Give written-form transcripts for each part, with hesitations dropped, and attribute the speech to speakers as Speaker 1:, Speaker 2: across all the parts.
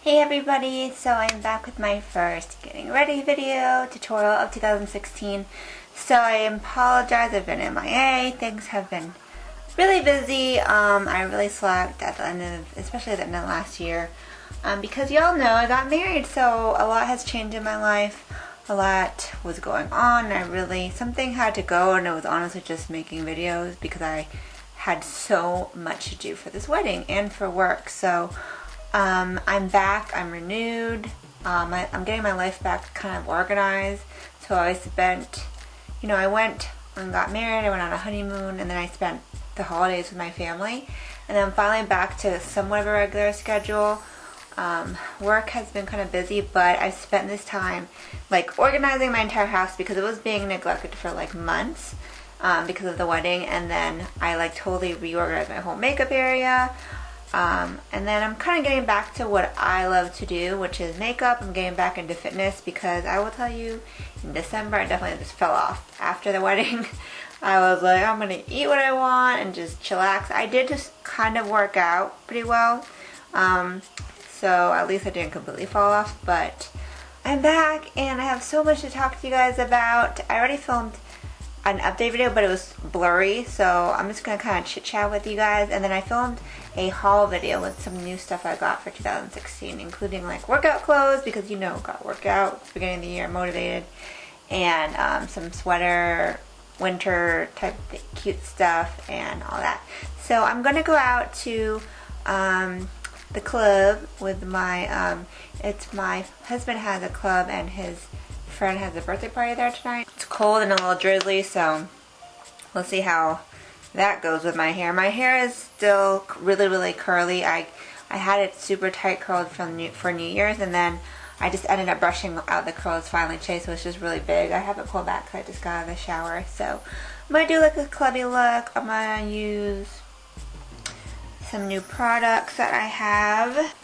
Speaker 1: Hey everybody, so I'm back with my first getting ready video tutorial of 2016. So I apologize, I've been MIA, things have been really busy. I really slacked at the end of, especially at the end of last year, because y'all know I got married, so a lot has changed in my life. A lot was going on, something had to go, and it was honestly just making videos because I had so much to do for this wedding and for work. So I'm back, I'm renewed, I'm getting my life back kind of organized. So I spent, I went and got married, I went on a honeymoon, and then I spent the holidays with my family. And then I'm finally back to somewhat of a regular schedule. Work has been kind of busy, but I spent this time like organizing my entire house because it was being neglected for like months because of the wedding. And then I like totally reorganized my whole makeup area. And then I'm kind of getting back to what I love to do, which is makeup. I'm getting back into fitness because I will tell you, in December I definitely just fell off after the wedding. I was like, I'm gonna eat what I want and just chillax. I did just kind of work out pretty well, so at least I didn't completely fall off. But I'm back and I have so much to talk to you guys about. I already filmed an update video, but it was blurry, so I'm just gonna kind of chit chat with you guys. And then I filmed a haul video with some new stuff I got for 2016, including like workout clothes, because got workout beginning of the year, motivated, and some sweater winter type cute stuff and all that. So I'm gonna go out to the club with my my husband has a club and his friend has a birthday party there tonight. It's cold and a little drizzly, so we'll see how that goes with my hair. My hair is still really curly. I had it super tight curled for New Year's, and then I just ended up brushing out the curls finally today, so it's just really big. I haven't pulled back because I just got out of the shower. So I'm going to do like a clubby look. I'm going to use some new products that I have.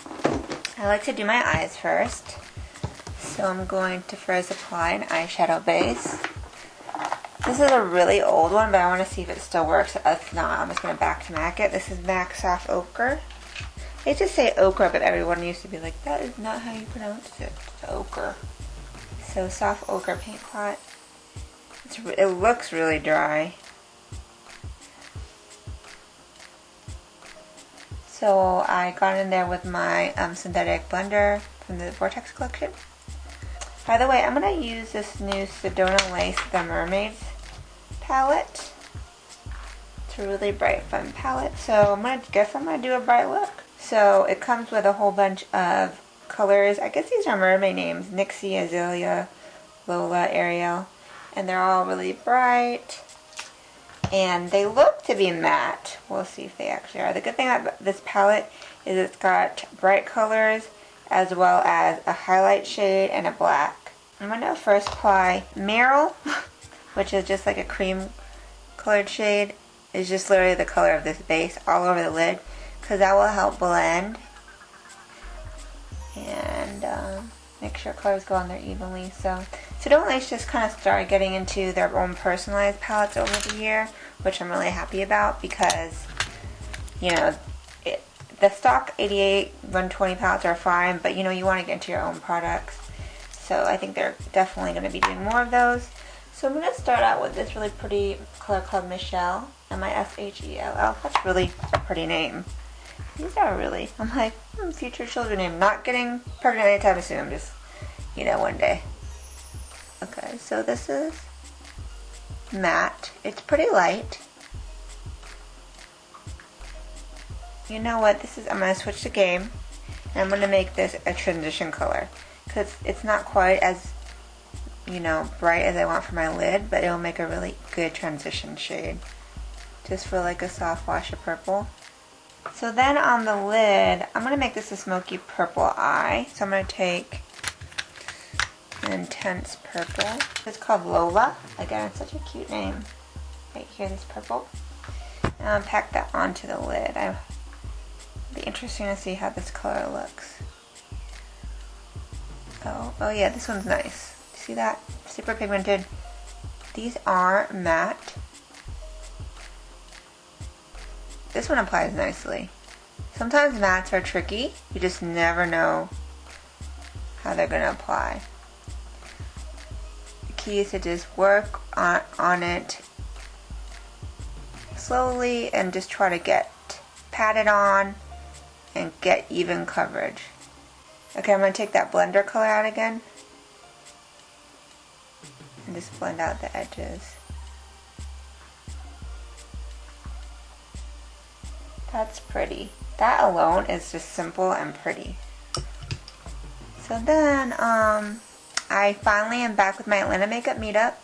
Speaker 1: I like to do my eyes first. So I'm going to first apply an eyeshadow base. This is a really old one, but I want to see if it still works. If not, I'm just going to back to MAC it. This is MAC Soft Ochre. They just say Ochre, but everyone used to be like, that is not how you pronounce it. It's Ochre. So Soft Ochre paint pot. It looks really dry. So I got in there with my synthetic blender from the Vortex collection. By the way, I'm going to use this new Sedona Lace, the Mermaids palette. It's a really bright, fun palette. So I'm going to do a bright look. So it comes with a whole bunch of colors. I guess these are mermaid names. Nixie, Azalea, Lola, Ariel. And they're all really bright. And they look to be matte. We'll see if they actually are. The good thing about this palette is it's got bright colors as well as a highlight shade and a black. I'm going to first apply Merrill, which is just like a cream colored shade. It's just literally the color of this base all over the lid, because that will help blend and make sure colors go on there evenly. So Sedona Lace just kind of started getting into their own personalized palettes over the year, which I'm really happy about because, the stock 88, 120 palettes are fine, but you want to get into your own products. So I think they're definitely going to be doing more of those. So I'm going to start out with this really pretty color called Michelle, M-I-S-H-E-L-L. That's really a pretty name. These are really, I'm like, future children name. Not getting pregnant anytime soon, just, one day. Okay, so this is matte. It's pretty light. You know what, I'm going to switch the game, and I'm going to make this a transition color, because it's not quite as, bright as I want for my lid, but it'll make a really good transition shade, just for like a soft wash of purple. So then on the lid, I'm going to make this a smoky purple eye, so I'm going to take an intense purple. It's called Lola. Again, it's such a cute name. Right here, this purple. And I'll pack that onto the lid. It'll be interesting to see how this color looks. Oh yeah, this one's nice. See that? Super pigmented. These are matte. This one applies nicely. Sometimes mattes are tricky. You just never know how they're going to apply. The key is to just work on it slowly and just try to pat it on and get even coverage. Okay, I'm going to take that blender color out again and just blend out the edges. That's pretty. That alone is just simple and pretty. So then, I finally am back with my Atlanta makeup meetup.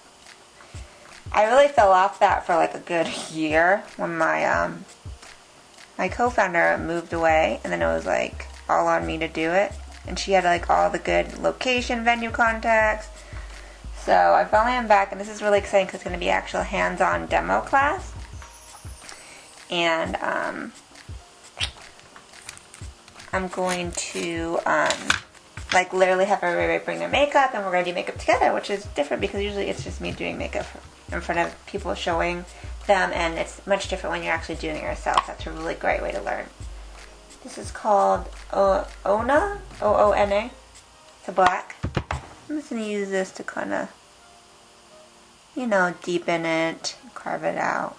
Speaker 1: I really fell off that for like a good year when my my co-founder moved away, and then it was like all on me to do it. And she had like all the good location, venue contacts. So I finally am back, and this is really exciting because it's going to be actual hands-on demo class. And I'm going to like literally have everybody bring their makeup, and we're going to do makeup together, which is different because usually it's just me doing makeup in front of people showing them, and it's much different when you're actually doing it yourself. That's a really great way to learn. This is called OONA, O-O-N-A. It's a black. I'm just going to use this to kind of, you know, deepen it, carve it out.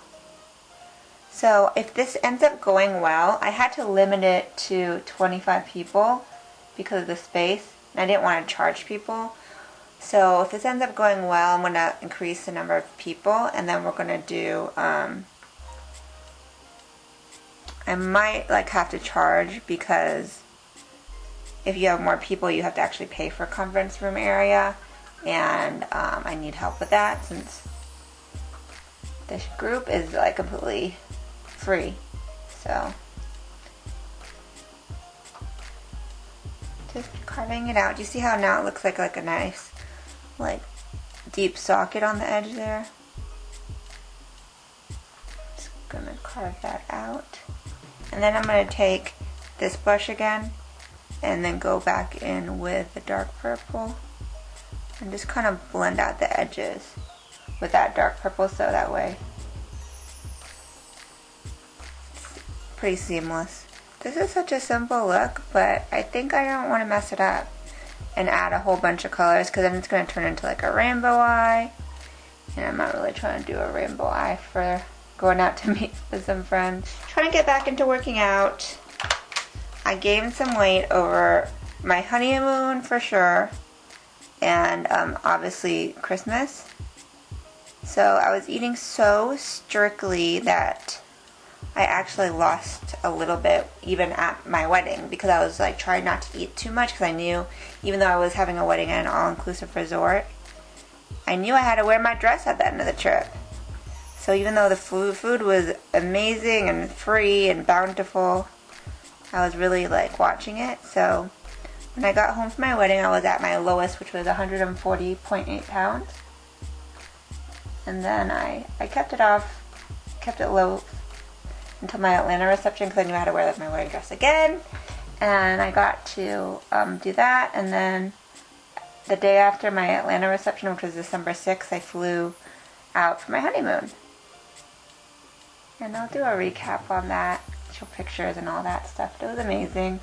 Speaker 1: So if this ends up going well, I had to limit it to 25 people because of the space, and I didn't want to charge people. So if this ends up going well, I'm going to increase the number of people, and then we're going to do, I might like have to charge because if you have more people, you have to actually pay for a conference room area, and I need help with that since this group is like completely free. So just carving it out. Do you see how now it looks like a nice like deep socket on the edge there? Just gonna carve that out. And then I'm gonna take this brush again and then go back in with the dark purple and just kind of blend out the edges with that dark purple, so that way it's pretty seamless. This is such a simple look, but I think I don't want to mess it up and add a whole bunch of colors, because then it's going to turn into like a rainbow eye, and I'm not really trying to do a rainbow eye for going out to meet with some friends. Trying to get back into working out. I gained some weight over my honeymoon for sure, and obviously Christmas. So I was eating so strictly that I actually lost a little bit even at my wedding, because I was like trying not to eat too much, because I knew even though I was having a wedding at an all-inclusive resort, I knew I had to wear my dress at the end of the trip. So even though the food was amazing and free and bountiful, I was really like watching it. So when I got home from my wedding, I was at my lowest, which was 140.8 pounds. And then I kept it off, kept it low until my Atlanta reception, because I knew I had to wear my wedding dress again. And I got to do that, and then the day after my Atlanta reception, which was December 6th, I flew out for my honeymoon. And I'll do a recap on that, show pictures and all that stuff. It was amazing.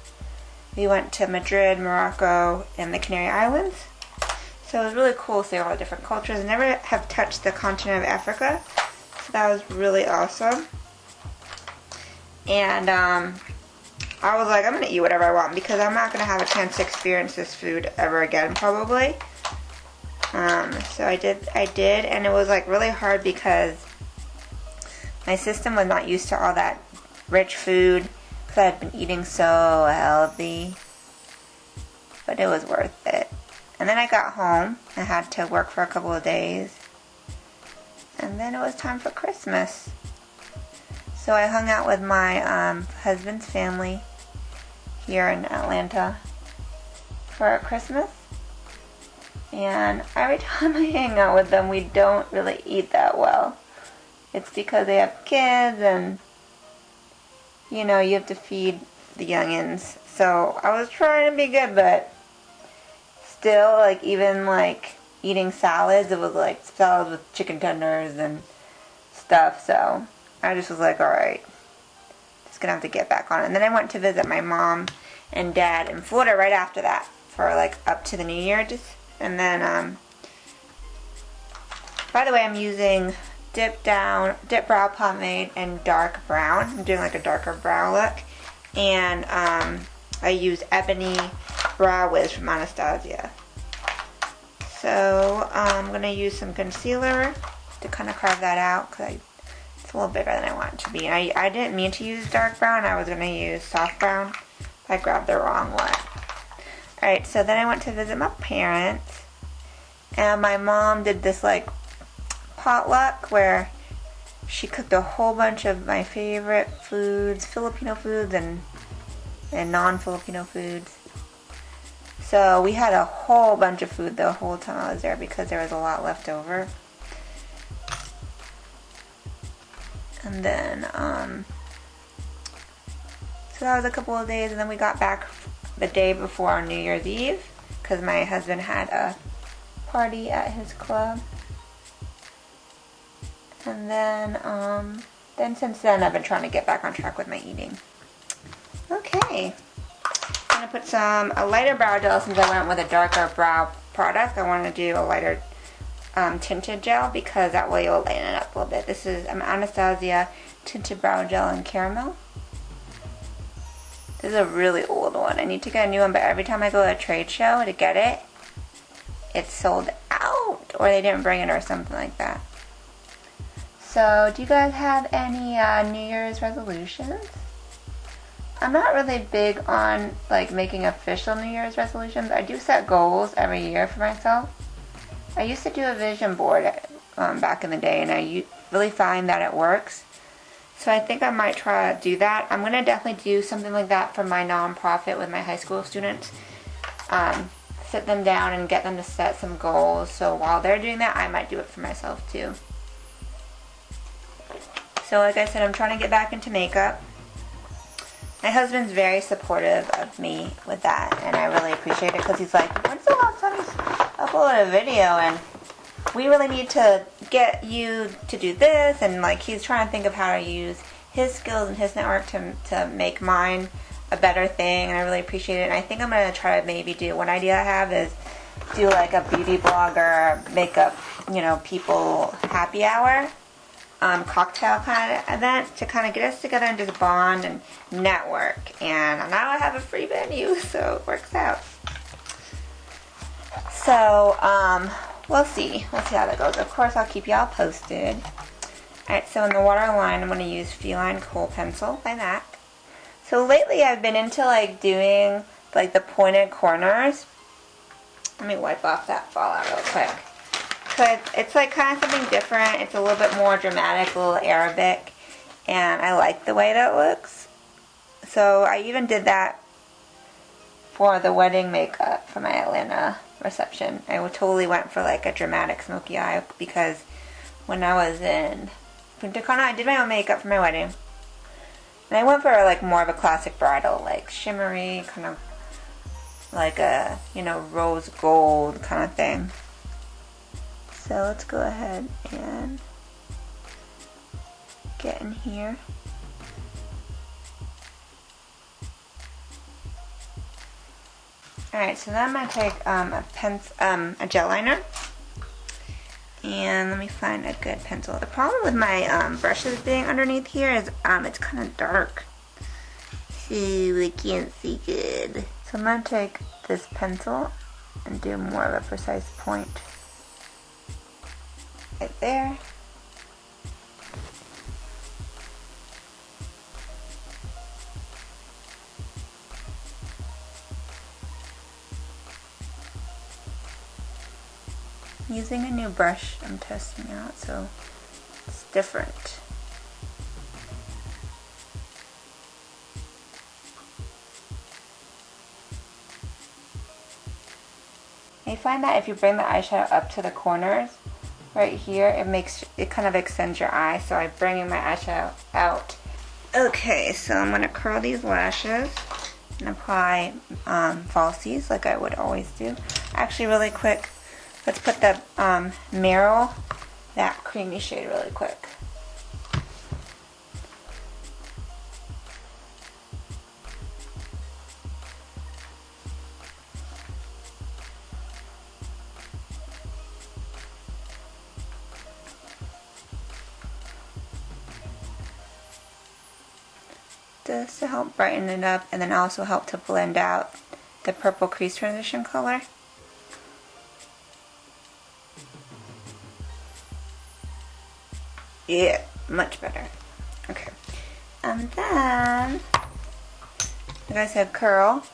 Speaker 1: We went to Madrid, Morocco, and the Canary Islands. So it was really cool to see all the different cultures. I never have touched the continent of Africa, so that was really awesome. And I was like, I'm going to eat whatever I want, because I'm not going to have a chance to experience this food ever again, probably. So I did, and it was like really hard because my system was not used to all that rich food, because I had been eating so healthy. But it was worth it. And then I got home. I had to work for a couple of days. And then it was time for Christmas. So I hung out with my husband's family here in Atlanta for Christmas. And every time I hang out with them, we don't really eat that well. It's because they have kids, and you know, you have to feed the youngins. So I was trying to be good, but still, like, even like eating salads, it was like salads with chicken tenders and stuff. So I just was like, alright, just gonna have to get back on it. And then I went to visit my mom and dad in Florida right after that. for like up to the new year. And then, by the way, I'm using dip brow pomade in dark brown. I'm doing like a darker brow look. And I use Ebony Brow Wiz from Anastasia. So I'm going to use some concealer to kind of carve that out because it's a little bigger than I want it to be. And I didn't mean to use dark brown. I was going to use soft brown. I grabbed the wrong one. Alright, so then I went to visit my parents. And my mom did this like potluck where she cooked a whole bunch of my favorite foods, Filipino foods and non-Filipino foods. So we had a whole bunch of food the whole time I was there because there was a lot left over. And then, so that was a couple of days, and then we got back the day before our New Year's Eve because my husband had a party at his club. And then since then I've been trying to get back on track with my eating. Okay. I'm going to put a lighter brow gel since I went with a darker brow product. I want to do a lighter tinted gel because that way it will lighten it up a little bit. This is Anastasia Tinted Brow Gel in Caramel. This is a really old one. I need to get a new one, but every time I go to a trade show to get it, it's sold out or they didn't bring it or something like that. So, do you guys have any New Year's resolutions? I'm not really big on like making official New Year's resolutions. I do set goals every year for myself. I used to do a vision board back in the day, and I really find that it works. So I think I might try to do that. I'm going to definitely do something like that for my nonprofit with my high school students. Sit them down and get them to set some goals. So while they're doing that, I might do it for myself too. So like I said, I'm trying to get back into makeup. My husband's very supportive of me with that, and I really appreciate it because he's like, when's the last time you uploaded a video? And we really need to get you to do this, and like he's trying to think of how to use his skills and his network to make mine a better thing, and I really appreciate it. And I think I'm going to try to maybe do, one idea I have is do like a beauty blogger, makeup, people happy hour. Cocktail kind of event to kind of get us together and just bond and network. And now I have a free venue, so it works out. So, we'll see. We'll see how that goes. Of course, I'll keep y'all posted. Alright, so in the waterline, I'm going to use Feline Kohl pencil by MAC. So lately, I've been into like doing like the pointed corners. Let me wipe off that fallout real quick. It's like kind of something different. It's a little bit more dramatic, a little Arabic, and I like the way that looks. So I even did that for the wedding makeup for my Atlanta reception. I totally went for like a dramatic smoky eye because when I was in Punta Cana, I did my own makeup for my wedding. And I went for like more of a classic bridal, like shimmery, kind of like a, rose gold kind of thing. So let's go ahead and get in here. Alright, so then I'm going to take a gel liner. And let me find a good pencil. The problem with my brushes being underneath here is it's kind of dark. So I can't see good. So I'm going to take this pencil and do more of a precise point. Right there. Using a new brush I'm testing out, so it's different. I find that if you bring the eyeshadow up to the corners, right here, it kind of extends your eye, so I'm bringing my eyeshadow out. Okay, so I'm going to curl these lashes and apply falsies like I would always do. Actually, really quick, let's put the Merrill, that creamy shade really quick. this to help brighten it up and then also help to blend out the purple crease transition color. Yeah, much better. Okay. And then, like I said, curl.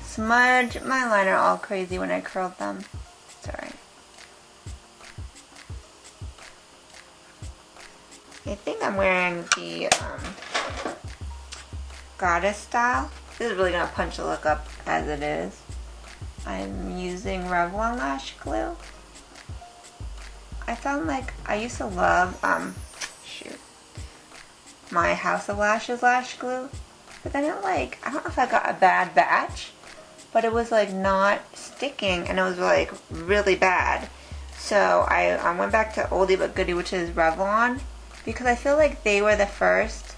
Speaker 1: Smudge my liner all crazy when I curled them. Sorry. I think I'm wearing the Goddess style. This is really going to punch the look up as it is. I'm using Revlon lash glue. I found like I used to love my House of Lashes lash glue, but then it like, I don't know if I got a bad batch, but it was like not sticking and it was like really bad. So I went back to oldie but goodie, which is Revlon, because I feel like they were the first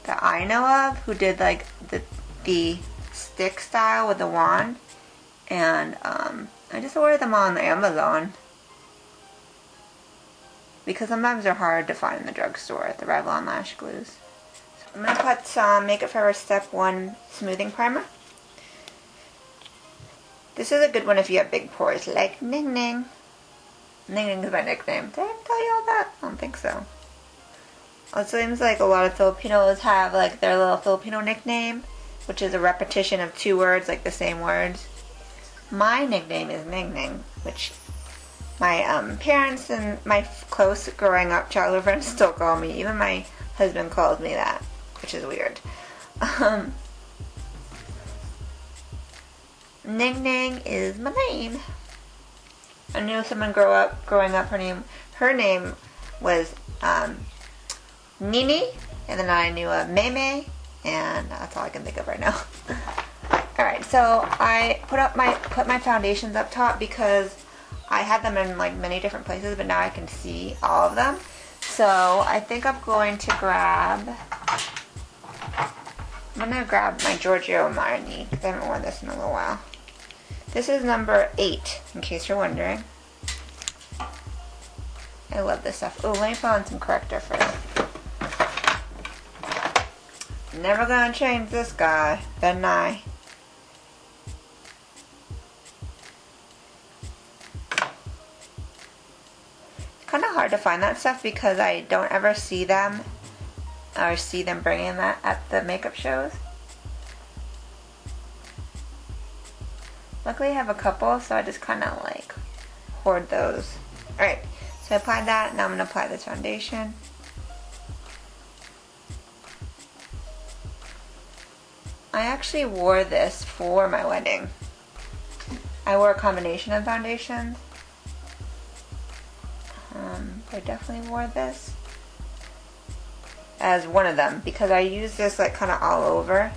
Speaker 1: that I know of who did like the stick style with the wand, and I just ordered them on Amazon because sometimes they're hard to find in the drugstore, the Revlon lash glues. So I'm going to put some Makeup Forever Step 1 smoothing primer. This is a good one if you have big pores, like Ning Ning. Ning Ning is my nickname. Did I tell you all that? I don't think so. It seems like a lot of Filipinos have like their little Filipino nickname, which is a repetition of 2 words, like the same words. My nickname is Ning Ning, which my parents and my close growing up childhood friends still call me. Even my husband calls me that, which is weird. Ning Ning is my name. I knew someone growing up, her name was Nini, and then I knew a Meme, and that's all I can think of right now. Alright, so I put my foundations up top because I had them in like many different places, but now I can see all of them. So I think I'm going to grab my Giorgio Armani, because I haven't worn this in a little while. This is number 8, in case you're wondering. I love this stuff. Oh, let me put on some corrector first. Never gonna change this guy, Ben I. It's kind of hard to find that stuff because I don't ever see them or see them bringing that at the makeup shows. Luckily I have a couple, so I just kind of like hoard those. Alright, so I applied that, now I'm going to apply this foundation. I actually wore this for my wedding. I wore a combination of foundations. I definitely wore this as one of them because I used this like kind of all over,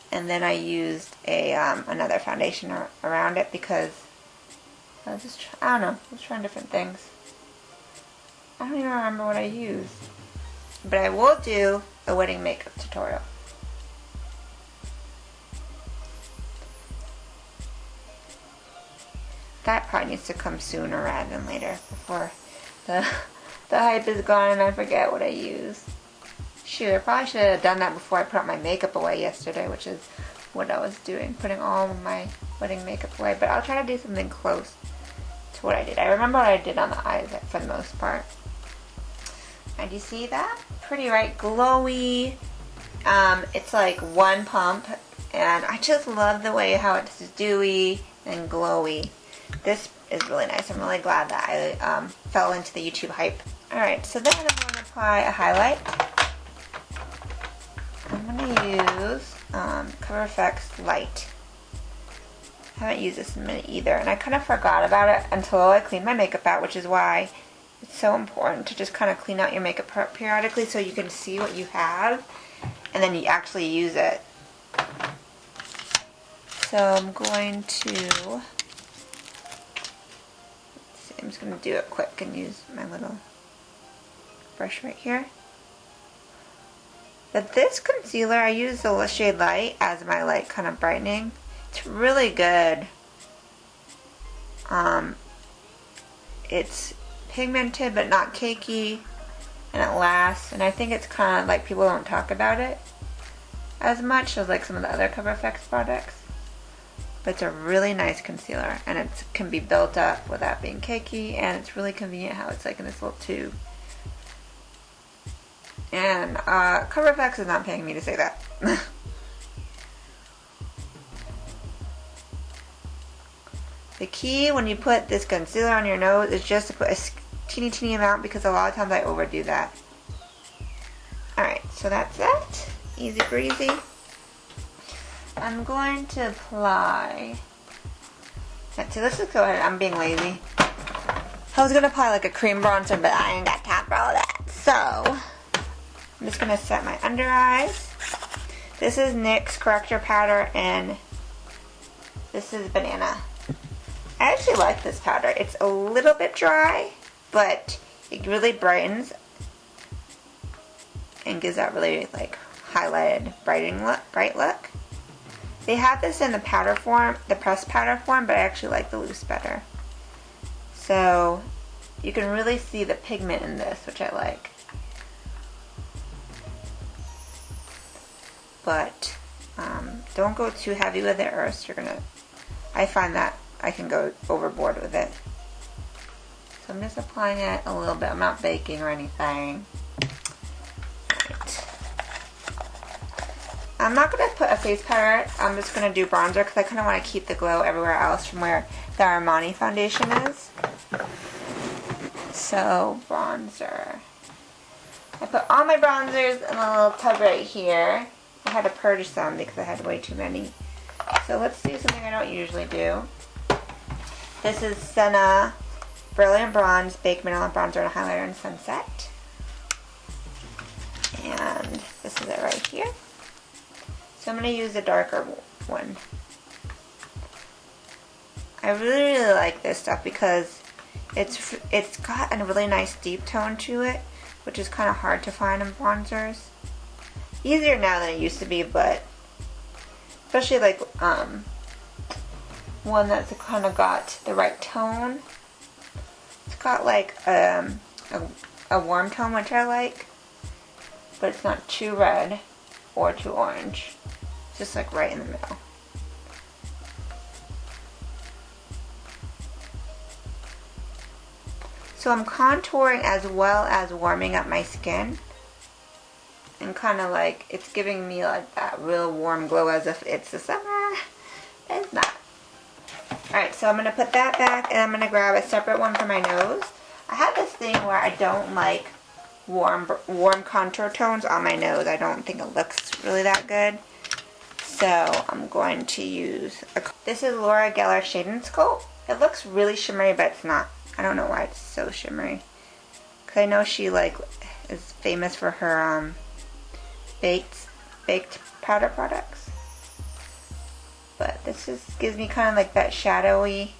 Speaker 1: and then I used a another foundation around it because I was just I don't know, I was trying different things. I don't even remember what I used, but I will do a wedding makeup tutorial. That probably needs to come sooner rather than later, before the hype is gone and I forget what I used. Shoot, I probably should have done that before I put my makeup away yesterday, which is what I was doing, putting all of my wedding makeup away. But I'll try to do something close to what I did. I remember what I did on the eyes for the most part. And you see that? Pretty, right? Glowy. It's like one pump, and I just love the way how it's dewy and glowy. This is really nice. I'm really glad that I fell into the YouTube hype. Alright, so then I'm going to apply a highlight. I'm going to use CoverFX Light. I haven't used this in a minute either, and I kind of forgot about it until I cleaned my makeup out, which is why it's so important to just kind of clean out your makeup periodically so you can see what you have and then you actually use it. So I'm going to... I'm just going to do it quick and use my little brush right here. But this concealer, I use the shade Light as my like kind of brightening. It's really good. It's pigmented but not cakey. and it lasts, and I think it's kind of like people don't talk about it as much as like some of the other CoverFX products. But it's a really nice concealer, and it can be built up without being cakey, and it's really convenient how it's like in this little tube. And CoverFX is not paying me to say that. The key when you put this concealer on your nose is just to put a teeny amount, because a lot of times I overdo that. Alright, so that's that. Easy breezy. I'm going to apply. So let's just go ahead. I'm being lazy. I was going to apply like a cream bronzer, but I ain't got time for all that. So, I'm just going to set my under eyes. This is NYX Corrector powder, and this is Banana. I actually like this powder. It's a little bit dry, but it really brightens and gives that really like highlighted bright look. They have this in the powder form, the pressed powder form, but I actually like the loose better. So you can really see the pigment in this, which I like. But don't go too heavy with it, or else you're gonna. I find that I can go overboard with it. So I'm just applying it a little bit. I'm not baking or anything. Right. I'm not going to put a face powder. I'm just going to do bronzer because I kind of want to keep the glow everywhere else from where the Armani foundation is. So, bronzer. I put all my bronzers in a little tub right here. I had to purge some because I had way too many. So let's do something I don't usually do. This is Senna Brilliant Bronze Baked Vanilla Bronzer and Highlighter in Sunset. And this is it right here. So I'm going to use the darker one. I really like this stuff because it's got a really nice deep tone to it, which is kind of hard to find in bronzers. Easier now than it used to be, but especially like one that's kind of got the right tone. It's got like a warm tone, which I like, but it's not too red or too orange. It's just like right in the middle. So I'm contouring as well as warming up my skin, and kind of like it's giving me like that real warm glow as if it's the summer. It's not. Alright, so I'm going to put that back, and I'm going to grab a separate one for my nose. I have this thing where I don't like warm contour tones on my nose. I don't think it looks really that good. So I'm going to use, this is Laura Geller Shade and Sculpt. It looks really shimmery, but it's not. I don't know why it's so shimmery. Because I know she like is famous for her baked powder products. But this just gives me kind of like that shadowy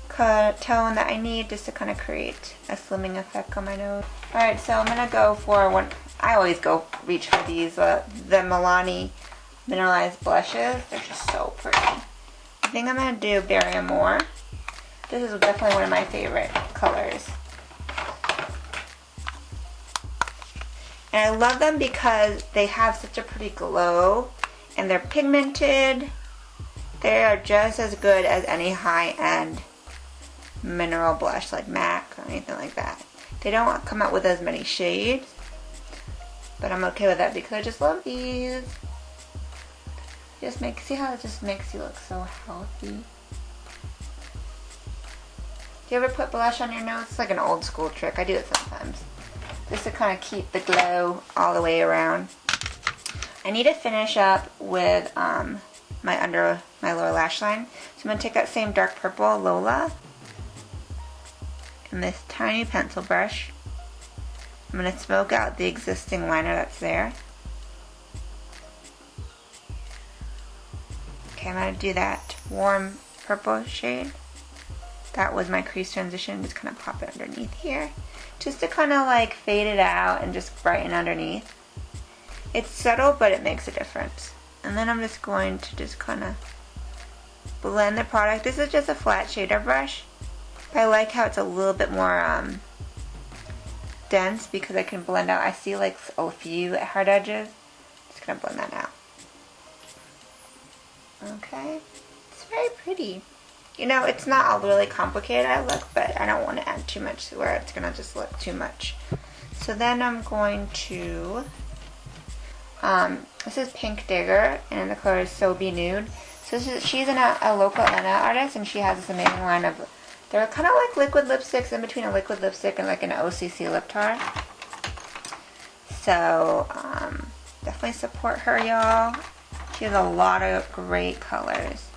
Speaker 1: tone that I need just to kind of create a slimming effect on my nose. Alright, so I'm going to go for one. I always reach for these, the Milani Mineralized Blushes. They're just so pretty. I think I'm going to do Berry Amore. This is definitely one of my favorite colors. And I love them because they have such a pretty glow, and they're pigmented. They are just as good as any high-end mineral blush like MAC or anything like that. They don't come out with as many shades, but I'm okay with that because I just love these. See how it just makes you look so healthy? Do you ever put blush on your nose? It's like an old school trick. I do it sometimes. Just to kind of keep the glow all the way around. I need to finish up with my lower lash line. So I'm going to take that same dark purple Lola and this tiny pencil brush. I'm going to smoke out the existing liner that's there. Okay, I'm going to do that warm purple shade. That was my crease transition. Just kind of pop it underneath here. Just to kind of like fade it out and just brighten underneath. It's subtle, but it makes a difference. And then I'm just going to just kind of blend the product. This is just a flat shader brush. But I like how it's a little bit more dense because I can blend out. I see like a few hard edges. Just gonna blend that out. Okay, it's very pretty. You know, it's not a really complicated look, but I don't want to add too much to where it's gonna just look too much. So then I'm going to, this is Pink Digger, and the color is Sobe Nude. So she's a local Atlanta artist, and she has this amazing line of, they're kind of like liquid lipsticks, in between a liquid lipstick and like an OCC lip tar. So, definitely support her, y'all. She has a lot of great colors.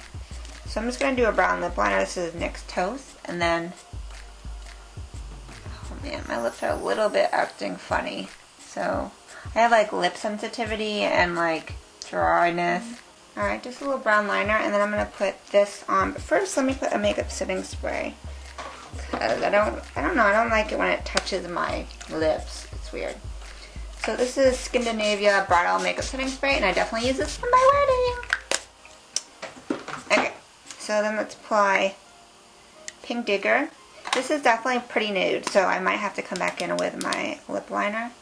Speaker 1: So I'm just going to do a brown lip liner. This is NYX Toast, and then, oh man, my lips are a little bit acting funny. So I have like lip sensitivity and like dryness. Alright, just a little brown liner, and then I'm going to put this on. But first, let me put a makeup setting spray. Because I don't know, I don't like it when it touches my lips. It's weird. So this is Skindinavia Bridal Makeup Setting Spray, and I definitely use this for my wedding. Okay, so then let's apply Pink Digger. This is definitely pretty nude, so I might have to come back in with my lip liner.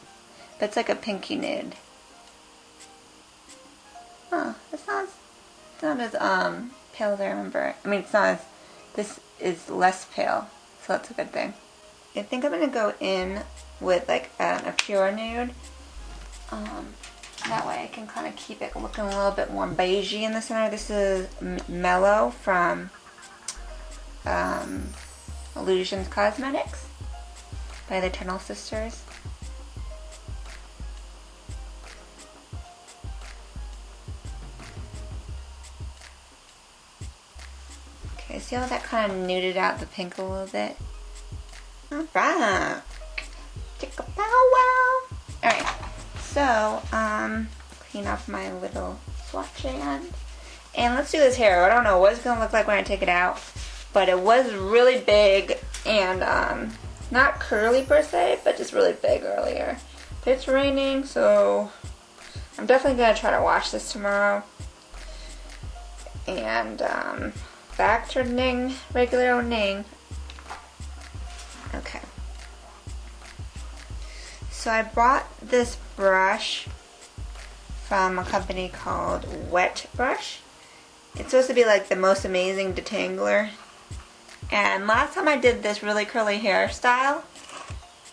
Speaker 1: But it's like a pinky nude. Oh, it's not as pale as I remember. I mean, it's not as, this is less pale, so that's a good thing. I think I'm going to go in with like a pure nude. That way I can kind of keep it looking a little bit more beigey in the center. This is Mellow from Illusions Cosmetics by the Eternal Sisters. Okay, see how that kind of nuded out the pink a little bit? Alright. Chicka pow wow. Alright, so, clean off my little swatchand. And let's do this hair. I don't know what it's going to look like when I take it out, but it was really big and not curly per se, but just really big earlier. But it's raining, so I'm definitely going to try to wash this tomorrow. And back to Ning, regular old Ning. Okay. So I bought this brush from a company called Wet Brush. It's supposed to be like the most amazing detangler. And last time I did this really curly hairstyle,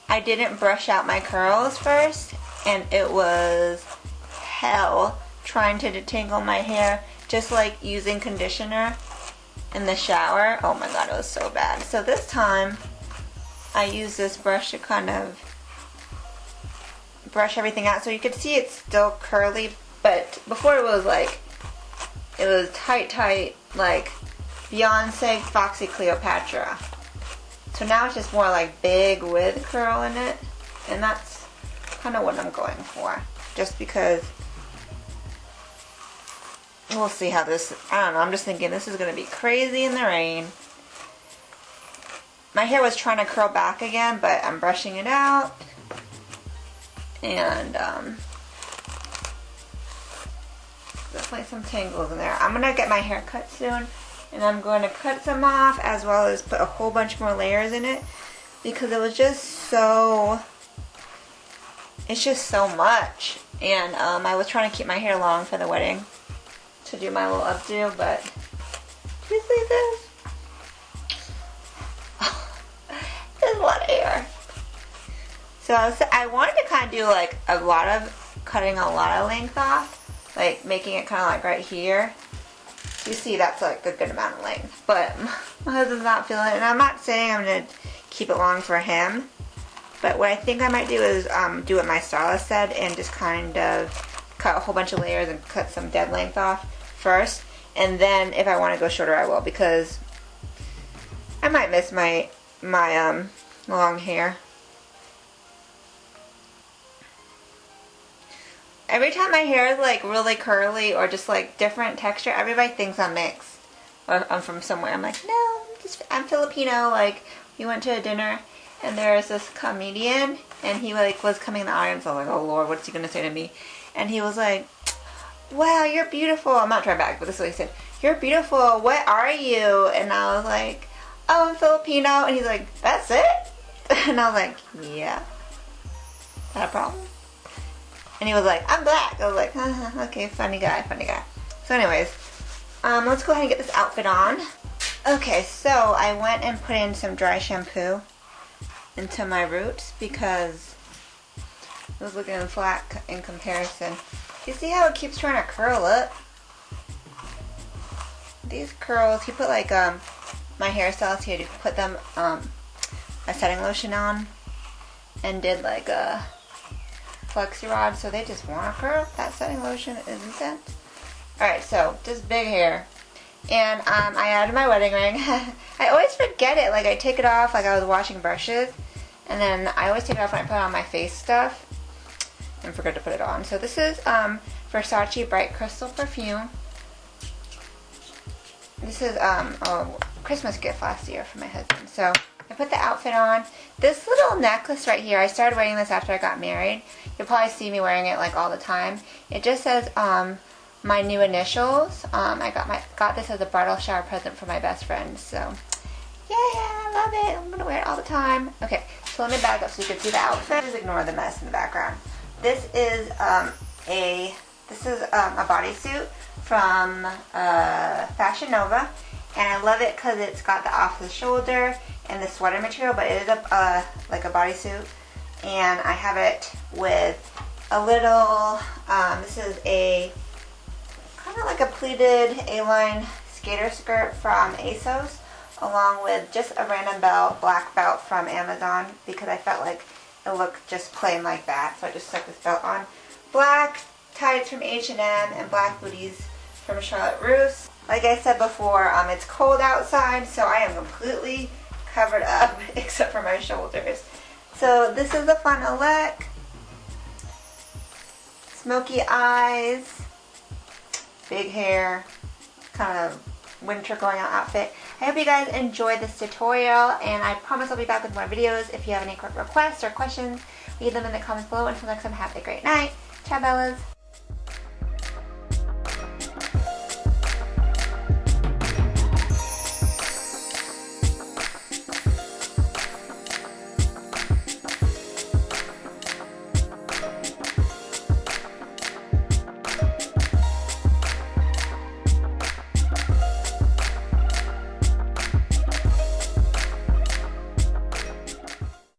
Speaker 1: I didn't brush out my curls first, and it was hell trying to detangle my hair, just like using conditioner in the shower. Oh my god, it was so bad. So this time I used this brush to kind of brush everything out, so you could see it's still curly, but before it was like, it was tight like Beyonce Foxy Cleopatra. So now it's just more like big with curl in it, and that's kind of what I'm going for, just because we'll see how this, I don't know, I'm just thinking this is going to be crazy in the rain. My hair was trying to curl back again, but I'm brushing it out. And definitely some tangles in there. I'm going to get my hair cut soon, and I'm going to cut some off as well as put a whole bunch more layers in it, because it was just so, it's just so much. And I was trying to keep my hair long for the wedding to do my little updo, but do you see this? There's a lot of hair. So I wanted to kind of do like cutting a lot of length off, like making it kind of like right here. You see that's like a good amount of length, but my husband's not feeling it, and I'm not saying I'm going to keep it long for him, but what I think I might do is do what my stylist said and just kind of cut a whole bunch of layers and cut some dead length off first, and then if I want to go shorter I will, because I might miss my long hair. Every time my hair is like really curly or just like different texture, everybody thinks I'm mixed or I'm from somewhere. I'm like, no, I'm Filipino. Like, we went to a dinner and there's this comedian and he like was coming in the audience. I was like, oh Lord, what's he gonna say to me? And he was like, wow, you're beautiful. I'm not trying back, but this is what he said. You're beautiful. What are you? And I was like, oh, I'm Filipino. And he's like, that's it? And I was like, yeah. Not a problem. And he was like, I'm black. I was like, okay, funny guy, funny guy. So anyways, let's go ahead and get this outfit on. Okay, so I went and put in some dry shampoo into my roots because it was looking flat in comparison. You see how it keeps trying to curl up? These curls, he put like my hairstylist here to put them a setting lotion on and did like a flexi rod, so they just want to curl. That setting lotion is intense. Alright, so just big hair. And I added my wedding ring. I always forget it. Like I take it off like I was washing brushes. And then I always take it off when I put on my face stuff. And forget to put it on. So this is Versace Bright Crystal Perfume. This is a Christmas gift last year for my husband. So I put the outfit on. This little necklace right here, I started wearing this after I got married. You'll probably see me wearing it like all the time. It just says my new initials. I got this as a bridal shower present for my best friend. So yeah, I love it. I'm gonna wear it all the time. Okay, so let me back up so you can see the outfit. Just ignore the mess in the background. This is a bodysuit from Fashion Nova, and I love it because it's got the off the shoulder and the sweater material, but it is like a bodysuit, and I have it with a little. This is a kind of like a pleated A-line skater skirt from Asos, along with just a random belt, black belt from Amazon, because I felt like it looked just plain like that, so I just stuck this belt on. Black tights from H&M and black booties from Charlotte Russe. Like I said before, it's cold outside, so I am completely covered up except for my shoulders. So this is the final look. Smoky eyes, big hair, kind of winter going out outfit. I hope you guys enjoyed this tutorial, and I promise I'll be back with more videos. If you have any requests or questions, leave them in the comments below. Until next time, have a great night. Ciao, Bellas.